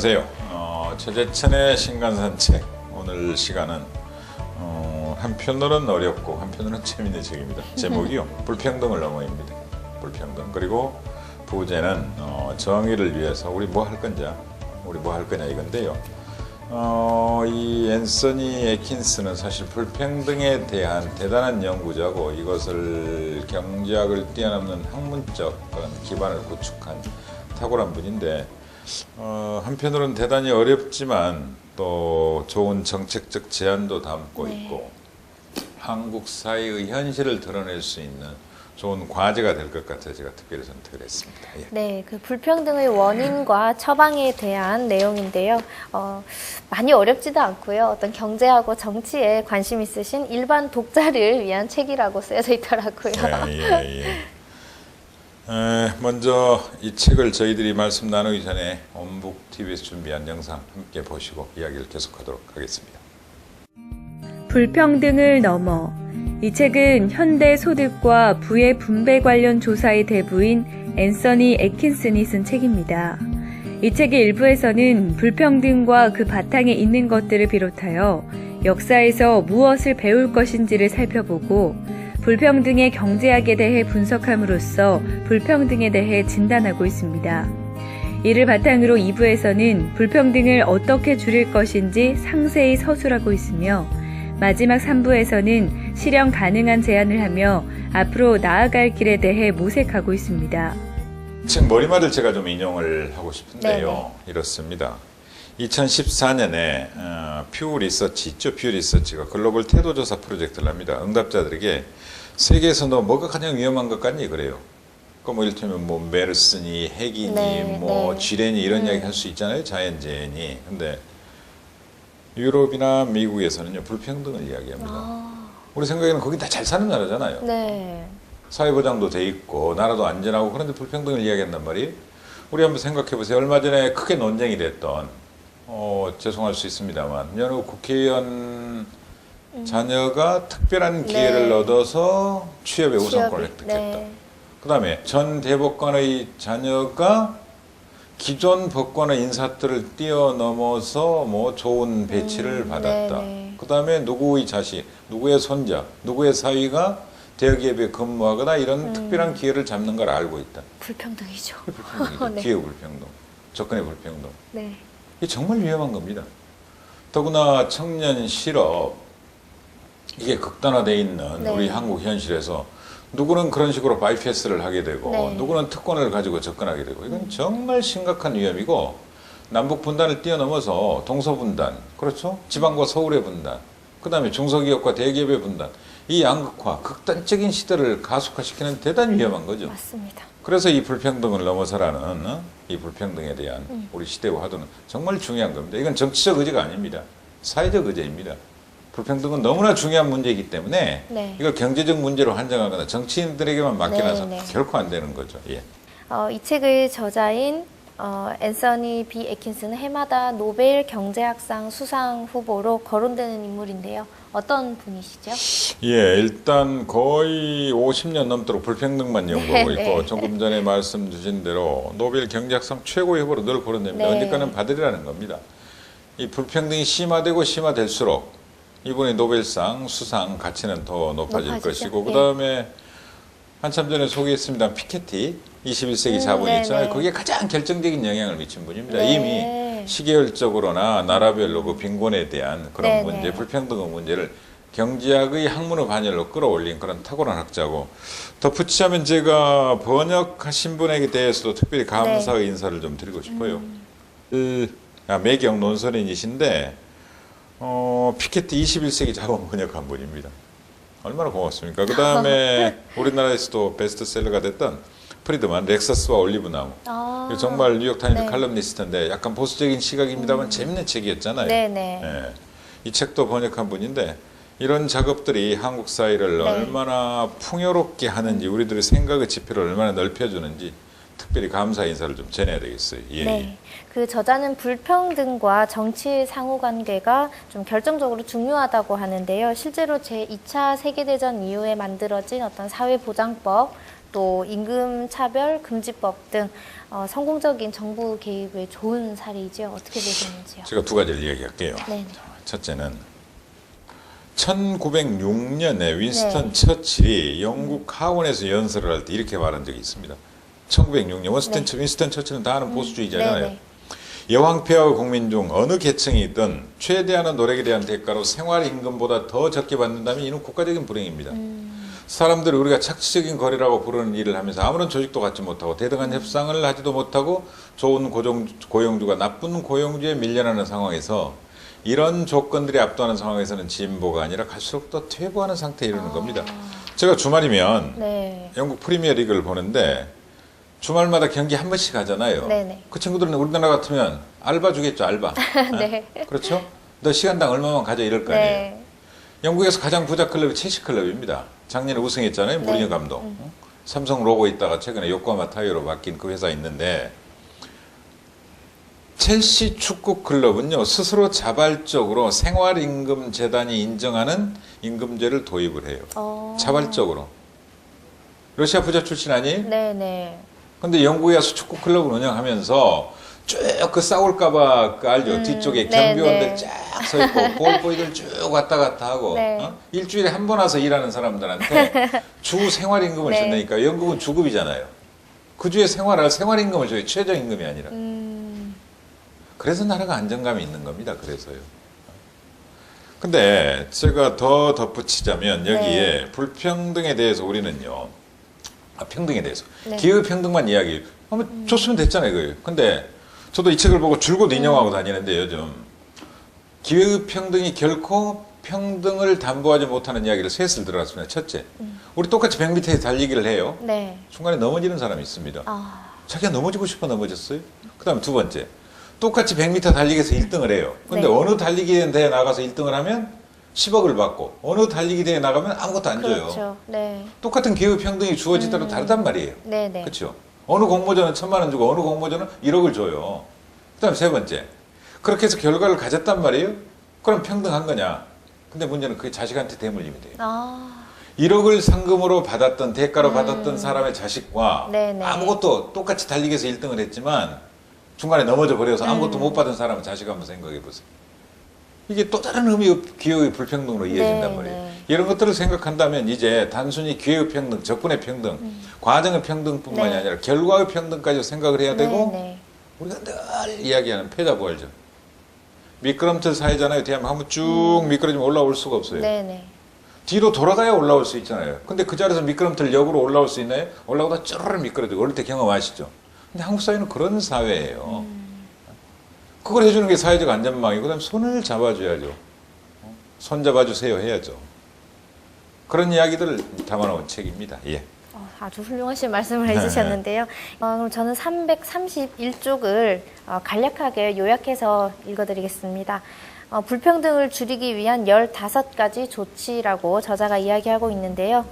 안녕하세요. 최재천의 신간산책. 오늘 시간은 한편으로는 어렵고 한편으로는 재밌는 책입니다. 제목이요. 불평등을 넘어입니다. 불평등. 그리고 부제는 정의를 위해서 우리 뭐 할 건자, 우리 뭐 할 거냐 이건데요. 이 앤서니 애킨스는 사실 불평등에 대한 대단한 연구자고 이것을 경제학을 뛰어넘는 학문적 그런 기반을 구축한 탁월한 분인데 한편으로는 대단히 어렵지만 또 좋은 정책적 제안도 담고 있고 한국 사회의 현실을 드러낼 수 있는 좋은 과제가 될 것 같아서 제가 특별히 선택을 했습니다. 예. 네, 그 불평등의 원인과 처방에 대한 내용인데요. 많이 어렵지도 않고요. 어떤 경제하고 정치에 관심 있으신 일반 독자를 위한 책이라고 쓰여져 있더라고요. 먼저 이 책을 저희들이 말씀 나누기 전에 온북TV에서 준비한 영상 함께 보시고 이야기를 계속하도록 하겠습니다. 불평등을 넘어. 이 책은 현대 소득과 부의 분배 관련 조사의 대부인 앤서니 애킨슨이 쓴 책입니다. 이 책의 일부에서는 불평등과 그 바탕에 있는 것들을 비롯하여 역사에서 무엇을 배울 것인지를 살펴보고 불평등의 경제학에 대해 분석함으로써 불평등에 대해 진단하고 있습니다. 이를 바탕으로 2부에서는 불평등을 어떻게 줄일 것인지 상세히 서술하고 있으며 마지막 3부에서는 실현 가능한 제안을 하며 앞으로 나아갈 길에 대해 모색하고 있습니다. 책 머리말을 제가 좀 인용을 하고 싶은데요. 이렇습니다. 2014년에 퓨 리서치 있죠? 퓨 리서치가 글로벌 태도조사 프로젝트를 합니다. 응답자들에게 세계에서 너 뭐가 가장 위험한 것 같니? 그래요. 뭐 이를테면 뭐 메르스니, 핵이니, 쥐레니 이런 이야기 할 수 있잖아요. 자연재해니. 근데 유럽이나 미국에서는요 불평등을 이야기합니다. 우리 생각에는 거기 다 잘 사는 나라잖아요. 네. 사회보장도 돼 있고 나라도 안전하고 그런데 불평등을 이야기한단 말이에요. 우리 한번 생각해 보세요. 얼마 전에 크게 논쟁이 됐던 죄송할 수 있습니다만 여느 국회의원 자녀가 특별한 기회를 얻어서 취업에 우선권을 획득했다. 그 다음에 전 대법관의 자녀가 기존 법관의 인사들을 뛰어넘어서 뭐 좋은 배치를 받았다. 그 다음에 누구의 자식, 누구의 손자, 누구의 사위가 대기업에 근무하거나 이런 특별한 기회를 잡는 걸 알고 있다. 불평등이죠. 불평등이죠. 기회 불평등, 접근의 불평등. 네. 이게 정말 위험한 겁니다. 더구나 청년 실업, 이게 극단화되어 있는 우리 한국 현실에서 누구는 그런 식으로 바이패스를 하게 되고 누구는 특권을 가지고 접근하게 되고 이건 정말 심각한 위험이고 남북 분단을 뛰어넘어서 동서분단, 그렇죠? 지방과 서울의 분단, 그 다음에 중소기업과 대기업의 분단, 이 양극화, 극단적인 시대를 가속화시키는 대단히 위험한 거죠. 맞습니다. 그래서 이 불평등을 넘어서라는 이 불평등에 대한 우리 시대의 화두는 정말 중요한 겁니다. 이건 정치적 의제가 아닙니다. 사회적 의제입니다. 불평등은 너무나 중요한 문제이기 때문에 이걸 경제적 문제로 한정하거나 정치인들에게만 맡겨놔서 결코 안 되는 거죠. 예. 이 책의 저자인 앤서니 B. 애킨슨은 해마다 노벨 경제학상 수상 후보로 거론되는 인물인데요. 어떤 분이시죠? 예, 일단 거의 50년 넘도록 불평등만 연구하고 있고 조금 전에 말씀 주신 대로 노벨 경제학상 최고의 후보로 늘 거론됩니다. 언제까지는 받으리라는 겁니다. 이 불평등이 심화되고 심화될수록 이번에 노벨상 수상 가치는 더 높아질 것이고 그 다음에 한참 전에 소개했습니다. 피케티 21세기 자본 있잖아요. 거기에 가장 결정적인 영향을 미친 분입니다. 이미 시계열적으로나 나라별로 그 빈곤에 대한 그런 문제, 불평등의 문제를 경제학의 학문의 반열로 끌어올린 그런 탁월한 학자고 덧붙이자면 제가 번역하신 분에게 대해서도 특별히 감사의 인사를 좀 드리고 싶어요. 매경 논설인이신데 피케티 21세기 자본 번역한 분입니다. 얼마나 고맙습니까? 그 다음에 우리나라에서도 베스트셀러가 됐던 프리드만, 렉서스와 올리브나무. 정말 뉴욕타임즈 칼럼니스트인데 약간 보수적인 시각입니다만 재밌는 책이었잖아요. 이 책도 번역한 분인데 이런 작업들이 한국 사회를 얼마나 풍요롭게 하는지 우리들의 생각의 지표를 얼마나 넓혀주는지 특별히 감사 인사를 좀 전해야 되겠어요. 그 저자는 불평등과 정치의 상호관계가 좀 결정적으로 중요하다고 하는데요. 실제로 제2차 세계대전 이후에 만들어진 어떤 사회보장법, 또 임금 차별 금지법 등 성공적인 정부 개입의 좋은 사례이죠. 어떻게 보시는지요? 제가 두 가지를 이야기할게요. 네. 첫째는 1906년에 윈스턴 네. 처칠이 영국 하원에서 연설을 할 때 이렇게 말한 적이 있습니다. 1906년 윈스턴 처칠은 다 아는 보수주의자잖아요. 네네. 여왕폐하의 국민 중 어느 계층이든 최대한의 노력에 대한 대가로 생활임금보다 더 적게 받는다면 이는 국가적인 불행입니다. 사람들이 우리가 착취적인 거래라고 부르는 일을 하면서 아무런 조직도 갖지 못하고 대등한 협상을 하지도 못하고 좋은 고용주가 나쁜 고용주에 밀려나는 상황에서 이런 조건들이 압도하는 상황에서는 진보가 아니라 갈수록 더 퇴보하는 상태에 이르는 겁니다. 제가 주말이면 네. 영국 프리미어 리그를 보는데 주말마다 경기 한 번씩 하잖아요. 네네. 그 친구들은 우리나라 같으면 알바 주겠죠, 알바. 네. 그렇죠? 너 시간당 얼마만 가져 이럴 거 아니에요. 네. 영국에서 가장 부자 클럽이 첼시 클럽입니다. 작년에 우승했잖아요, 무리뉴 감독. 삼성 로고 있다가 최근에 요코하마 타이어로 바뀐 그 회사 있는데 첼시 축구 클럽은요 스스로 자발적으로 생활임금 재단이 인정하는 임금제를 도입을 해요. 자발적으로. 러시아 부자 출신 아니에요? 네네. 근데 영국에 와서 축구 클럽을 운영하면서 쭉 그 싸울까봐 그 알죠? 뒤쪽에 경비원들 쫙 서 있고 볼보이들 쭉 왔다 갔다 하고 네. 일주일에 한 번 와서 일하는 사람들한테 주 생활임금을 네. 준다니까. 영국은 주급이잖아요. 그 주에 생활할 생활임금을 줘요. 최저임금이 아니라. 그래서 나라가 안정감이 있는 겁니다. 그래서요. 근데 제가 더 덧붙이자면 여기에 불평등에 대해서 우리는요. 평등에 대해서. 네. 기회평등만 이야기하면 줬으면 됐잖아요. 그거요. 근데 저도 이 책을 보고 줄곧 인용하고 다니는데 요즘 기회평등이 결코 평등을 담보하지 못하는 이야기를 셋을 들어왔습니다. 첫째, 우리 똑같이 100m에 달리기를 해요. 네. 중간에 넘어지는 사람이 있습니다. 자기가 넘어지고 싶어 넘어졌어요. 그 다음에 두 번째, 똑같이 100m 달리기에서 1등을 해요. 근데 네. 어느 달리기 대회에 나가서 1등을 하면 10억을 받고 어느 달리기 대회에 나가면 아무것도 안 줘요. 그렇죠. 네. 똑같은 기회평등이 주어지더라도 다르단 말이에요. 네네. 그렇죠? 어느 공모전은 1,000만 원 주고 어느 공모전은 1억을 줘요. 그 다음에 세 번째, 그렇게 해서 결과를 가졌단 말이에요. 그럼 평등한 거냐? 근데 문제는 그게 자식한테 대물림이 돼요. 1억을 상금으로 받았던 대가로 받았던 사람의 자식과 네네. 아무것도 똑같이 달리기에서 1등을 했지만 중간에 넘어져 버려서 아무것도 못 받은 사람은 자식 한번 생각해 보세요. 이게 또 다른 의미의 기회의 불평등으로 이어진단 말이에요. 네. 이런 것들을 생각한다면 이제 단순히 기회의 평등, 접근의 평등, 과정의 평등뿐만이 네. 아니라 결과의 평등까지 생각을 해야 되고 네네. 우리가 늘 이야기하는 패자부활전. 미끄럼틀 사회잖아요. 대한민국 한번 쭉 미끄러지면 올라올 수가 없어요. 네네. 뒤로 돌아가야 올라올 수 있잖아요. 근데 그 자리에서 미끄럼틀 역으로 올라올 수 있나요? 올라오다 쭈르르 미끄러지고 어릴 때 경험하시죠? 근데 한국 사회는 그런 사회예요. 그걸 해주는 게 사회적 안전망이고 그다음에 손을 잡아줘야죠. 손 잡아주세요 해야죠. 그런 이야기들을 담아놓은 책입니다. 예. 아주 훌륭하신 말씀을 해주셨는데요. 그럼 저는 331쪽을 간략하게 요약해서 읽어드리겠습니다. 불평등을 줄이기 위한 15가지 조치라고 저자가 이야기하고 있는데요.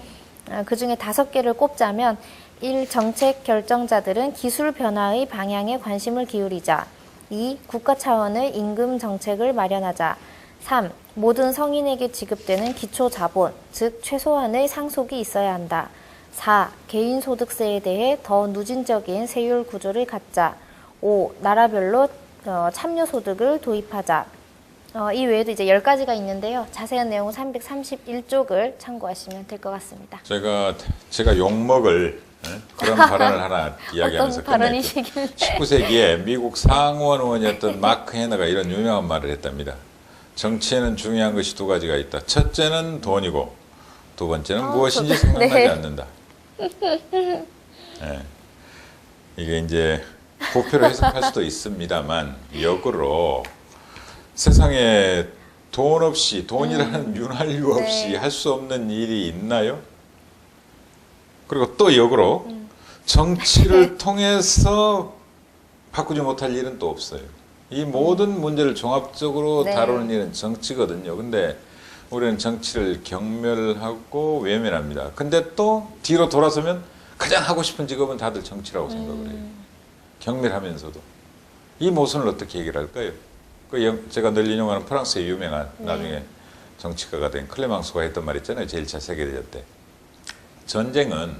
그중에 5개를 꼽자면 1. 정책 결정자들은 기술 변화의 방향에 관심을 기울이자. 2. 국가 차원의 임금 정책을 마련하자. 3. 모든 성인에게 지급되는 기초 자본, 즉 최소한의 상속이 있어야 한다. 4. 개인소득세에 대해 더 누진적인 세율 구조를 갖자. 5. 나라별로 참여소득을 도입하자. 이 외에도 이제 10가지가 있는데요. 자세한 내용은 331쪽을 참고하시면 될 것 같습니다. 제가 욕먹을 그런 발언을 하나 이야기하면서 어떤 발언이시길래? 19세기에 미국 상원 의원이었던 마크 헤너가 이런 유명한 말을 했답니다. 정치에는 중요한 것이 2가지가 있다. 첫째는 돈이고 두 번째는 무엇인지 생각나지 네. 않는다. 네. 이게 이제 부표로 해석할 수도 있습니다만 역으로 세상에 돈 없이 돈이라는 윤활유 없이 네. 할 수 없는 일이 있나요? 그리고 또 역으로 정치를 통해서 바꾸지 못할 일은 또 없어요. 이 모든 문제를 종합적으로 네. 다루는 일은 정치거든요. 근데 우리는 정치를 경멸하고 외면합니다. 근데 또 뒤로 돌아서면 가장 하고 싶은 직업은 다들 정치라고 생각을 해요. 경멸하면서도. 이 모순을 어떻게 해결할까요? 제가 늘 인용하는 프랑스의 유명한 나중에 정치가가 된 클레망소가 했던 말 있잖아요. 제1차 세계대전 때. 전쟁은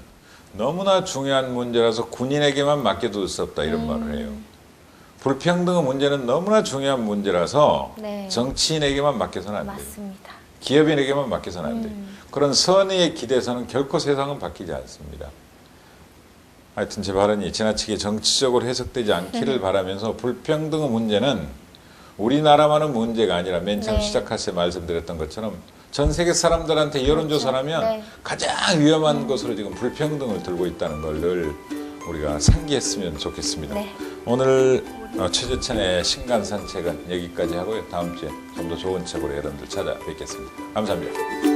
너무나 중요한 문제라서 군인에게만 맡겨둘 수 없다 이런 말을 해요. 불평등의 문제는 너무나 중요한 문제라서 네. 정치인에게만 맡겨서는 안 돼요. 맞습니다. 기업인에게만 맡겨서는 안 돼요. 그런 선의에 기대서는 결코 세상은 바뀌지 않습니다. 하여튼 제 발언이 지나치게 정치적으로 해석되지 않기를 바라면서 불평등의 문제는 우리나라만의 문제가 아니라 맨 처음 네. 시작할 때 말씀드렸던 것처럼 전 세계 사람들한테 여론조사를 하면 네. 가장 위험한 것으로 지금 불평등을 들고 있다는 걸 늘 우리가 상기했으면 좋겠습니다. 네. 오늘 최재천의 신간산책은 여기까지 하고요. 다음 주에 좀 더 좋은 책으로 여러분들 찾아뵙겠습니다. 감사합니다.